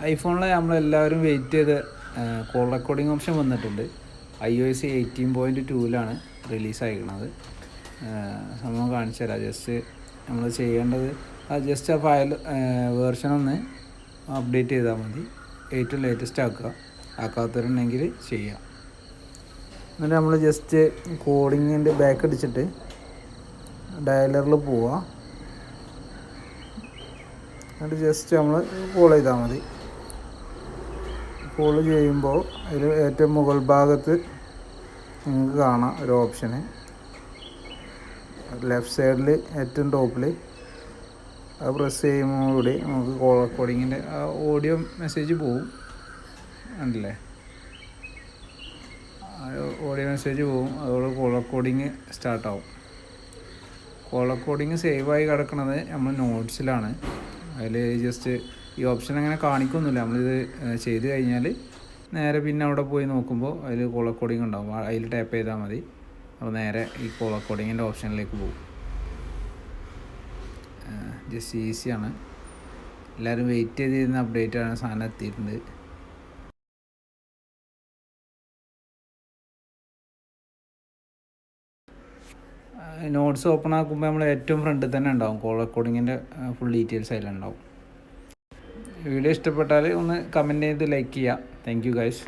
ഐഫോണിൽ നമ്മളെല്ലാവരും വെയിറ്റ് ചെയ്ത് call recording option വന്നിട്ടുണ്ട്. iOS 18.2 റിലീസായിരിക്കുന്നത്. സംഭവം കാണിച്ചു തരാം. ജസ്റ്റ് നമ്മൾ ചെയ്യേണ്ടത് ജസ്റ്റ് ആ ഫയൽ വേർഷൻ ഒന്ന് അപ്ഡേറ്റ് ചെയ്താൽ മതി. ഏറ്റവും ലേറ്റസ്റ്റ് ആക്കാത്തവരുണ്ടെങ്കിൽ ചെയ്യാം. എന്നിട്ട് നമ്മൾ ജസ്റ്റ് കോഡിങ്ങിൻ്റെ ബാക്ക് അടിച്ചിട്ട് ഡയലറിൽ പോവുക. എന്നിട്ട് ജസ്റ്റ് നമ്മൾ കോൾ ചെയ്താൽ മതി. കോൾ ചെയ്യുമ്പോൾ അതിൽ ഏറ്റവും മുകൾ ഭാഗത്ത് നിങ്ങൾക്ക് കാണാം ഒരു ഓപ്ഷന്. ലെഫ്റ്റ് സൈഡിൽ ഏറ്റവും ടോപ്പിൽ അത് പ്രസ് ചെയ്യുമ്പോഴുകൂടി നമുക്ക് കോൾ റെക്കോർഡിങ്ങിൻ്റെ ഓഡിയോ മെസ്സേജ് പോവും. ഉണ്ടല്ലേ, ഓഡിയോ മെസ്സേജ് പോവും. അതോടെ കോൾ റെക്കോർഡിങ് സ്റ്റാർട്ടാവും. കോൾ റെക്കോർഡിങ് സേവായി കിടക്കുന്നത് നമ്മൾ നോട്ട്സിലാണ്. അതിൽ ജസ്റ്റ് ഈ ഓപ്ഷൻ അങ്ങനെ കാണിക്കൊന്നുമില്ല. നമ്മളിത് ചെയ്ത് കഴിഞ്ഞാൽ നേരെ പിന്നെ അവിടെ പോയി നോക്കുമ്പോൾ അതിൽ കോൾ റെക്കോർഡിങ് ഉണ്ടാകും. അതിൽ ടാപ്പ് ചെയ്താൽ മതി. അപ്പോൾ നേരെ ഈ കോൾ റെക്കോർഡിങ്ങിൻ്റെ ഓപ്ഷനിലേക്ക് പോകും. ജസ്റ്റ് ഈസിയാണ്. എല്ലാവരും വെയിറ്റ് ചെയ്തിരുന്ന അപ്ഡേറ്റാണ്. സാധനം എത്തിയിട്ടുണ്ട്. നോട്ട്സ് ഓപ്പൺ ആക്കുമ്പോൾ നമ്മൾ ഏറ്റവും ഫ്രണ്ടിൽ തന്നെ ഉണ്ടാവും. കോൾ റെക്കോർഡിങ്ങിൻ്റെ ഫുൾ ഡീറ്റെയിൽസ് അതിലുണ്ടാവും. വീഡിയോ ഇഷ്ടപ്പെട്ടാൽ ഒന്ന് കമൻറ്റ് ചെയ്ത് ലൈക്ക് ചെയ്യുക. Thank you guys.